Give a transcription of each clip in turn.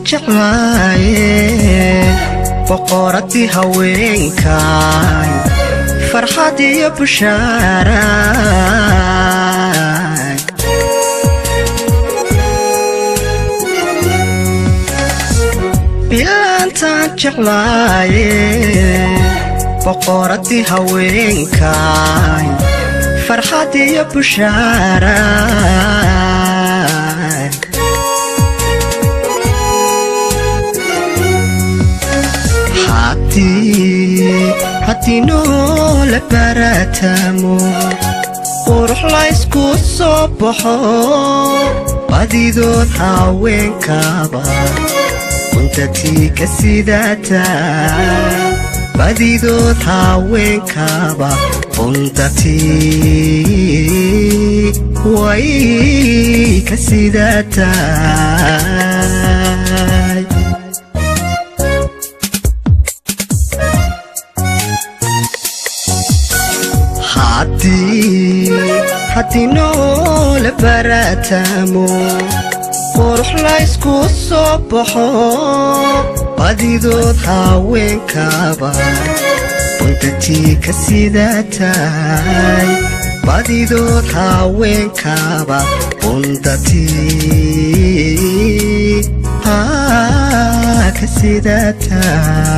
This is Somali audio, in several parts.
jeclaayeen boqoradii haweenkaay farxad iyo bushaaraay bilaantaan jeclaayeen boqoradii haweenkaay farxad iyo bushaaraay haddii noola baratamo qurux laysku soo baxo badidood haweenkaba buntatii ka sidataa badidood haweenkaba buntatii way ka sidataa haddii noola baratamo qurux laysku soo baxo badidood haweenkaba buntatii ka sidataa badidood haweenkaba buntatii ka sidataa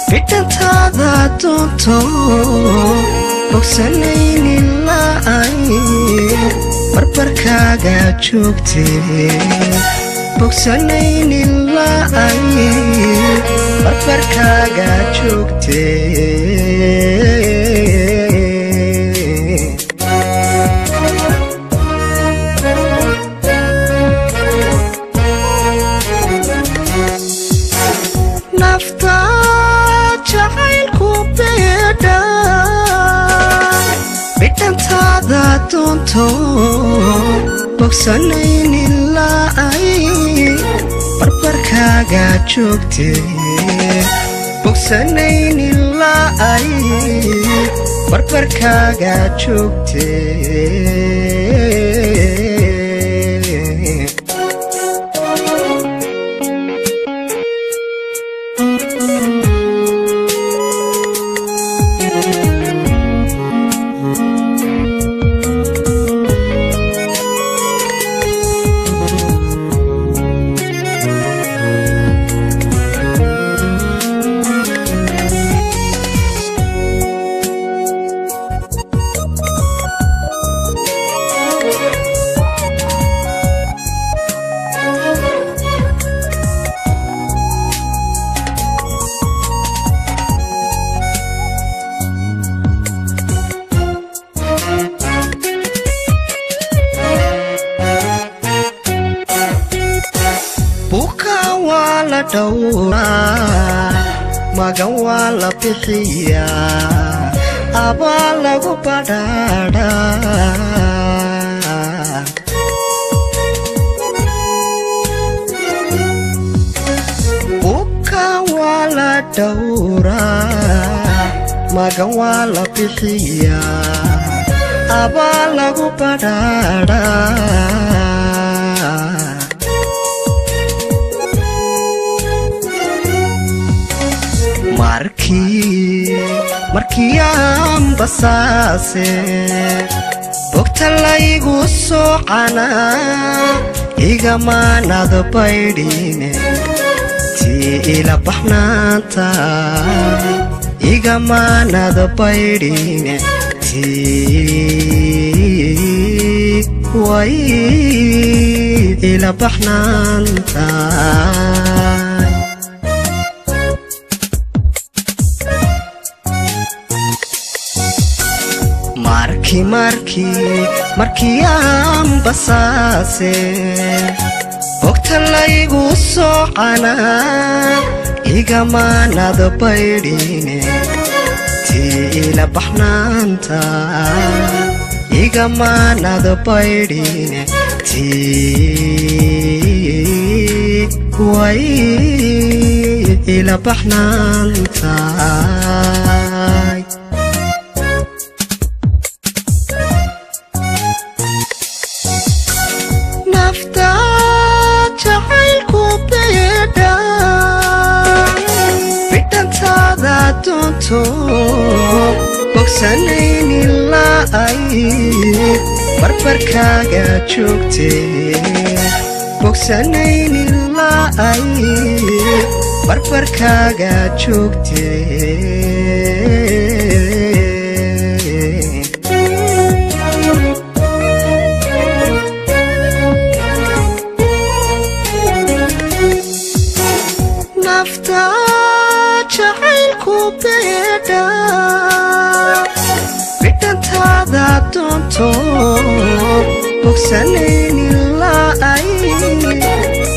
bitantaada doonto bogsanaynin la'ay barbarkaaga joogtee bogsanaynin la'ay barbarkaaga joogtee bitantaada doonto bogsanaynin la'ay barbarkaaga joogtee bogsanaynin la'ay barbarkaaga joogtee magan waa la bixiyaa abaa lagu badhaadhaa buka waa la dhowraa magan waa la bixiyaa abaa lagu badhaadhaa markii aan basaase bogta laygu soocana igamaanado baydhine tii ila baxnaanta igamaanado baydhine tii way ila baxnaanta markii aan basaase bogta laygu soocana igamaanado baydhine tii ila baxnaanta igamaanado baydhine tii way ila baxnaantaay nafta jacaylku beedha bidhantaada doonto bogsanaynin ilaa ay barbarkaaga joogtee bogsanaynin ilaa ay barbarkaaga joogtee nafta jacaylku beedha bidhantaada doonto bogsanaynin ilaa ay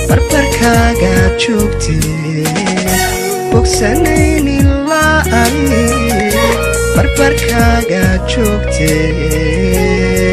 barbarkaaga joogtee bogsanaynin ilaa ay barbarkaaga joogtee